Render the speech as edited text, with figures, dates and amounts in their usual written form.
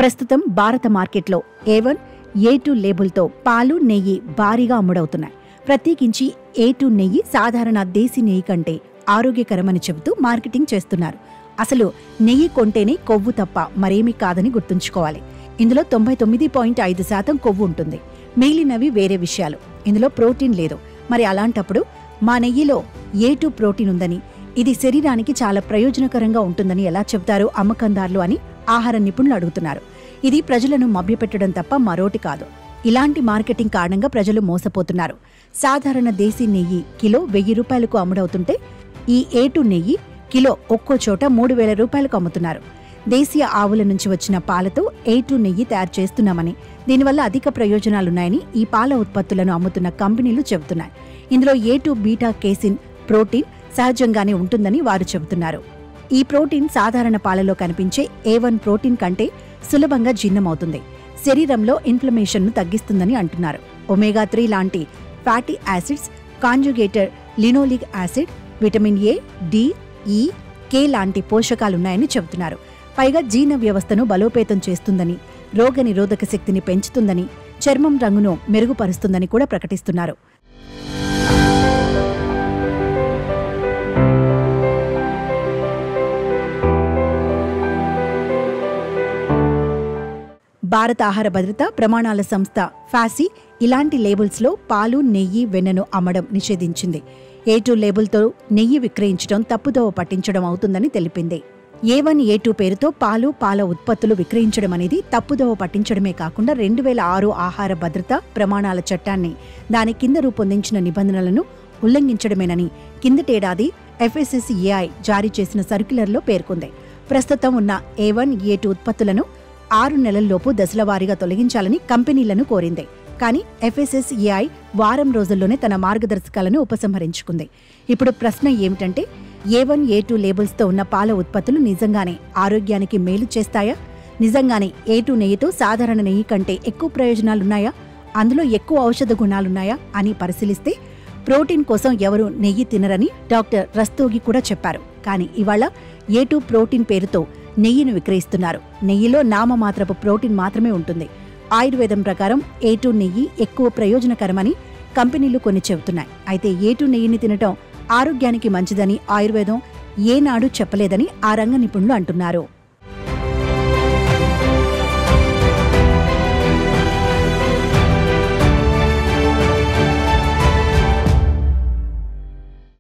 ప్రస్తుతం భారత మార్కెట్లో A1, A2 లేబుల్తో పాలు, నెయ్యి భారీగా అమ్ముడవుతున్నాయి. ప్రత్యేకించి A2 నెయ్యి సాధారణ దేశీ నెయ్యి కంటే ఆరోగ్యకరమని చెబుతూ మార్కెటింగ్ చేస్తున్నారు. అసలు నెయ్యి కొంటేనే కొవ్వు తప్ప మరేమీ కాదని గుర్తుంచుకోవాలి. ఇందులో 99.5% కొవ్వు ఉంటుంది. మిగిలినవి వేరే విషయాలు. ఇందులో ప్రోటీన్ లేదు. మరి అలాంటప్పుడు మా నెయ్యిలో A2 ప్రోటీన్ ఉందని, ఇది శరీరానికి చాలా ప్రయోజనకరంగా ఉంటుందని ఎలా చెబుతారు అమ్మకందారులు అని ఆహార నిపుణులు అడుగుతున్నారు. ఇది ప్రజలను మభ్యపెట్టడం తప్ప మరోటి కాదు. ఇలాంటి మార్కెటింగ్ కారణంగా ప్రజలు మోసపోతున్నారు. సాధారణ దేశీ నెయ్యి కిలో 1000 రూపాయలకు అమ్ముడవుతుంటే ఈ A2 నెయ్యి కిలో ఒక్కో చోట 3000 రూపాయలకు అమ్ముతున్నారు. దేశీయ ఆవుల నుంచి వచ్చిన పాలతో A2 నెయ్యి తయారు చేస్తున్నామని, దీనివల్ల అధిక ప్రయోజనాలున్నాయని ఈ పాల ఉత్పత్తులను అమ్ముతున్న కంపెనీలు చెబుతున్నాయి. ఇందులో A2 బీటా కేసిన్ ప్రోటీన్ సహజంగానే ఉంటుందని వారు చెబుతున్నారు. ఈ ప్రోటీన్ సాధారణ పాలలో కనిపించే A1 ప్రోటీన్ కంటే సులభంగా జీర్ణమవుతుంది. శరీరంలో ఇన్ఫ్లమేషన్ను తగ్గిస్తుందని అంటున్నారు. ఒమేగా 3 లాంటి fatty acids, conjugated linoleic acid, vitamin A, D, E, K లాంటి పోషకాలున్నాయని చెబుతున్నారు. పైగా జీర్ణ వ్యవస్థను బలోపేతం చేస్తుందని, రోగ నిరోధక శక్తిని పెంచుతుందని, చర్మం రంగును మెరుగుపరుస్తుందని కూడా ప్రకటిస్తున్నారు. భారత ఆహార భద్రతా ప్రమాణాల సంస్థ FASI ఇలాంటి లేబుల్స్లో పాలు, నెయ్యి, వెన్నను అమ్మడం నిషేధించింది. A2 లేబుల్తో నెయ్యి విక్రయించడం తప్పుదోవ పట్టించడం అవుతుందని తెలిపింది. A1, A2 పేరుతో పాలు, పాల ఉత్పత్తులు విక్రయించడం అనేది తప్పుదోవ పట్టించడమే కాకుండా 2006 ఆహార భద్రతా ప్రమాణాల చట్టాన్ని, దాని కింద రూపొందించిన నిబంధనలను ఉల్లంఘించడమేనని కిందటేడాది FSSAI జారీ చేసిన సర్క్యులర్లో పేర్కొంది. ప్రస్తుతం ఉన్న A1, A2 ఉత్పత్తులను 6 నెలల్లోపు దశలవారీగా తొలగించాలని కంపెనీలను కోరింది. కానీ FSSAI వారం రోజుల్లోనే తన మార్గదర్శకాలను ఉపసంహరించుకుంది. ఇప్పుడు ప్రశ్న ఏమిటంటే, A1, A2 లేబుల్స్తో ఉన్న పాల ఉత్పత్తులు నిజంగానే ఆరోగ్యానికి మేలు చేస్తాయా? నిజంగానే A2 నెయ్యితో సాధారణ నెయ్యి కంటే ఎక్కువ ప్రయోజనాలున్నాయా? అందులో ఎక్కువ ఔషధ గుణాలున్నాయా అని పరిశీలిస్తే ప్రోటీన్ కోసం ఎవరూ నెయ్యి తినరని డాక్టర్ రస్తోగి కూడా చెప్పారు. కానీ ఇవాళ A2 ప్రోటీన్ పేరుతో నెయ్యిని విక్రయిస్తున్నారు. నెయ్యిలో నామమాత్రపు ప్రోటీన్ మాత్రమే ఉంటుంది. ఆయుర్వేదం ప్రకారం A2 నెయ్యి ఎక్కువ ప్రయోజనకరమని కంపెనీలు కొన్ని చెబుతున్నాయి. అయితే A2 నెయ్యిని తినటం ఆరోగ్యానికి మంచిదని ఆయుర్వేదం ఏనాడూ చెప్పలేదని ఆ రంగ నిపుణులు అంటున్నారు.